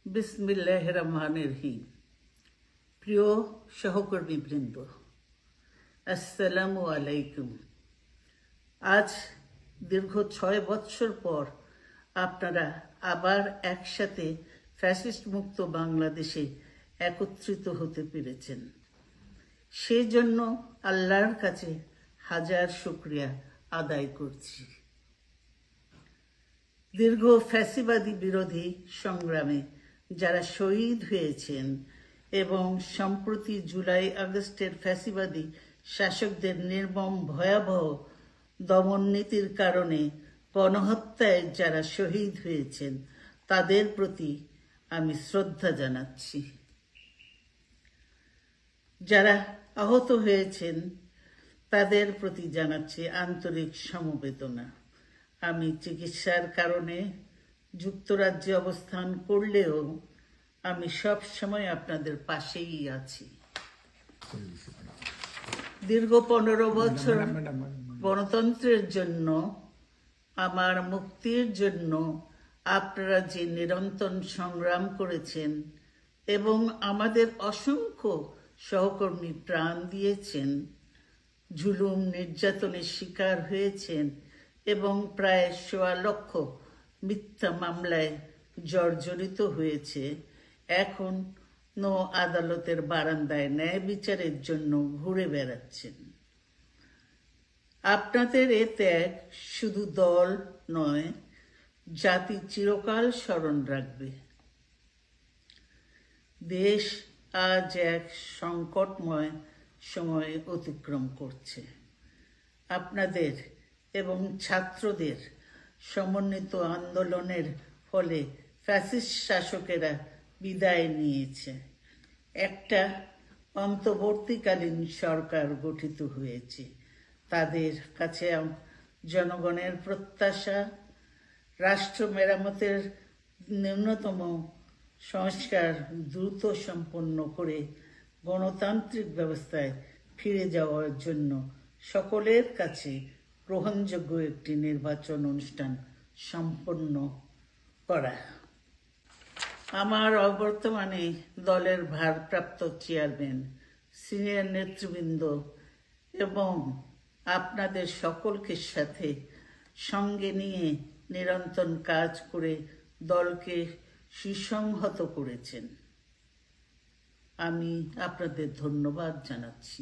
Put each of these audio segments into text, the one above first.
বিসমিল্লাহির রহমানির রহিম। প্রিয় সহকর্মীবৃন্দ, আসসালামু আলাইকুম। আজ দীর্ঘ 6 বৎসর পর আপনারা আবার একসাথে ফ্যাসিস্ট মুক্ত বাংলাদেশে একত্রিত হতে পেরেছেন। সেজন্য আল্লাহর কাছে হাজার শুকরিয়া আদায় করছি। দীর্ঘ ফ্যাসিবাদী বিরোধী সংগ্রামে যারা শহীদ হয়েছেন এবং সম্প্রতি জুলাই আগস্টের ফ্যাসিবাদী শাসকদের নির্মম ভয়াবহ দমন নীতির কারণে গণহত্যায় যারা শহীদ হয়েছেন তাদের প্রতি আমি শ্রদ্ধা জানাচ্ছি। যারা আহত হয়েছেন তাদের প্রতি জানাচ্ছি আন্তরিক সমবেদনা। আমি চিকিৎসার কারণে যুক্তরাজ্যে অবস্থান করলেও আমি সব সময় আপনাদের পাশেই আছি। দীর্ঘ 15 বছর গণতন্ত্রের জন্য, আমার মুক্তির জন্য আপনারা যে নিরন্তর সংগ্রাম করেছেন এবং আমাদের অসংখ্য সহকর্মী প্রাণ দিয়েছেন, জুলুম নির্যাতনের শিকার হয়েছেন এবং প্রায় 1.25 লক্ষ মিথ্যা মামলায় জর্জরিত হয়েছে, এখন আদালতের বারান্দায় ন্যায় বিচারের জন্য ঘুরে বেড়াচ্ছেন। আপনাদের এ ত্যাগ শুধু দল নয়, জাতি চিরকাল স্মরণ রাখবে। দেশ আজ এক সংকটময় সময় অতিক্রম করছে। আপনাদের এবং ছাত্রদের সমন্বিত আন্দোলনের ফলে ফ্যাসিস্ট শাসকেরা বিদায় নিয়েছে। একটা অন্তর্বর্তীকালীন সরকার গঠিত হয়েছে। তাদের কাছে জনগণের প্রত্যাশা, রাষ্ট্র মেরামতের ন্যূনতম সংস্কার দ্রুত সম্পন্ন করে গণতান্ত্রিক ব্যবস্থায় ফিরে যাওয়ার জন্য সকলের কাছে গ্রহণযোগ্য একটি নির্বাচন অনুষ্ঠান সম্পন্ন করা। আমার অবর্তমানে দলের ভারপ্রাপ্ত চেয়ারম্যান, সিনিয়র নেতৃবৃন্দ এবং আপনাদের সকলকে সাথে সঙ্গে নিয়ে নিরন্তর কাজ করে দলকে সুসংহত করেছেন। আমি আপনাদের ধন্যবাদ জানাচ্ছি।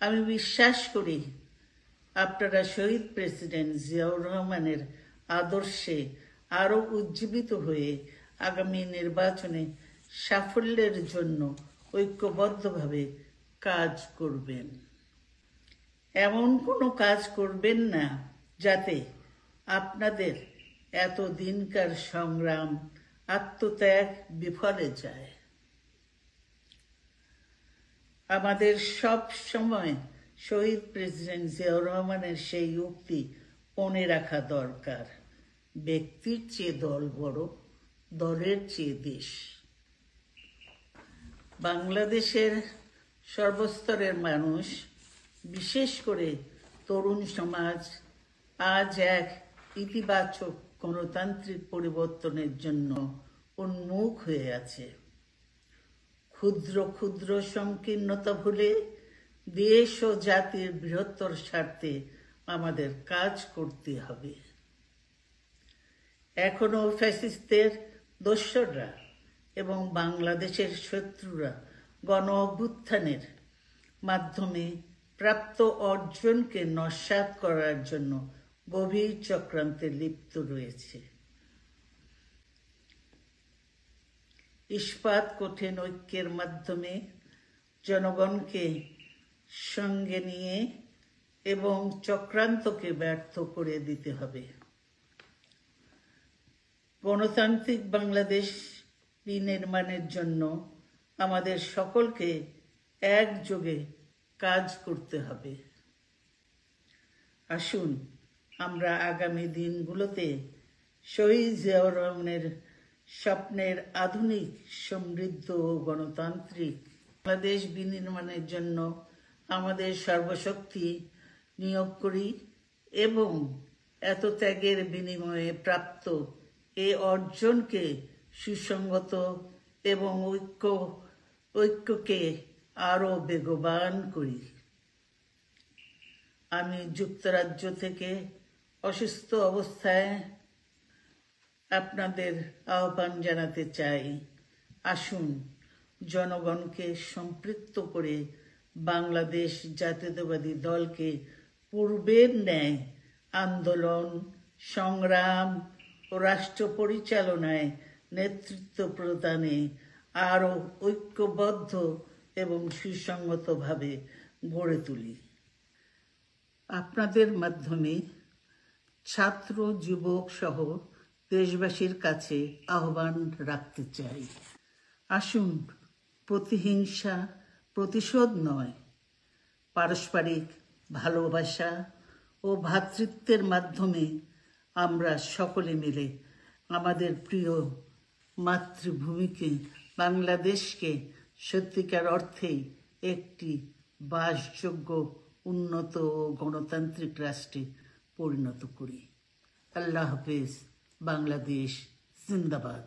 আমি বিশ্বাস করি আপনারা শহীদ প্রেসিডেন্ট জিয়াউর রহমানের আদর্শে আরো উজ্জীবিত হয়ে আগামী নির্বাচনে সাফল্যের জন্য ঐক্যবদ্ধভাবে কাজ করবেন। এমন কোনো কাজ করবেন না যাতে আপনাদের এত দিনকার সংগ্রাম, আত্মত্যাগ বিফলে যায়। আমাদের সব সময় শহীদ প্রেসিডেন্ট জিয়াউর রহমানের সেই উক্তি মনে রাখা দরকার, ব্যক্তির চেয়ে দল বড়, দলের চেয়ে দেশ। বাংলাদেশের সর্বস্তরের মানুষ, বিশেষ করে তরুণ সমাজ আজ এক ইতিবাচক গণতান্ত্রিক পরিবর্তনের জন্য উন্মুখ হয়ে আছে। ক্ষুদ্র ক্ষুদ্র সংকীর্ণতা ভুলে দেশ ও জাতির বৃহত্তর স্বার্থে আমাদের কাজ করতে হবে। এখনো ফ্যাসিস্টদের দোসররা এবং বাংলাদেশের শত্রুরা গণ অভ্যুত্থানের মাধ্যমে প্রাপ্ত অর্জনকে নস্যাৎ করার জন্য গভীর চক্রান্তে লিপ্ত রয়েছে। ইস্পাত কঠিন ঐক্যের মাধ্যমে জনগণকে সঙ্গে নিয়ে এবং চক্রান্তকে ব্যর্থ করে দিতে হবে। গণতান্ত্রিক বাংলাদেশ বিনির্মাণের জন্য আমাদের সকলকে একযোগে কাজ করতে হবে। আসুন আমরা আগামী দিনগুলোতে শহীদ জিয়াউর রহমানের স্বপ্নের আধুনিক, সমৃদ্ধ ও গণতান্ত্রিক বাংলাদেশ বিনির্মাণের জন্য আমাদের সর্বশক্তি নিয়োগ করি এবং এত ত্যাগের বিনিময়ে প্রাপ্ত এই অর্জনকে সুসংগত এবং ঐক্যকে আরো বেগবান করি। আমি যুক্তরাজ্য থেকে অসুস্থ অবস্থায় আপনাদের আহ্বান জানাতে চাই, আসুন জনগণকে সম্পৃক্ত করে বাংলাদেশ জাতীয়তাবাদী দলকে পূর্বের ন্যায় আন্দোলন, সংগ্রাম ও রাষ্ট্র পরিচালনায় নেতৃত্ব প্রদানে আরো ঐক্যবদ্ধ এবং সুসংগতভাবে গড়ে তুলি। আপনাদের মাধ্যমে ছাত্র, যুবক সহ দেশবাসীর কাছে আহ্বান রাখতে চাই, আসুন প্রতিহিংসা, প্রতিশোধ নয়, পারস্পরিক ভালোবাসা ও ভ্রাতৃত্বের মাধ্যমে আমরা সকলে মিলে আমাদের প্রিয় মাতৃভূমিকে, বাংলাদেশকে সত্যিকার অর্থেই একটি বাসযোগ্য, উন্নত ও গণতান্ত্রিক রাষ্ট্রে পরিণত করি। আল্লাহ হাফেজ। বাংলাদেশ জিন্দাবাদ।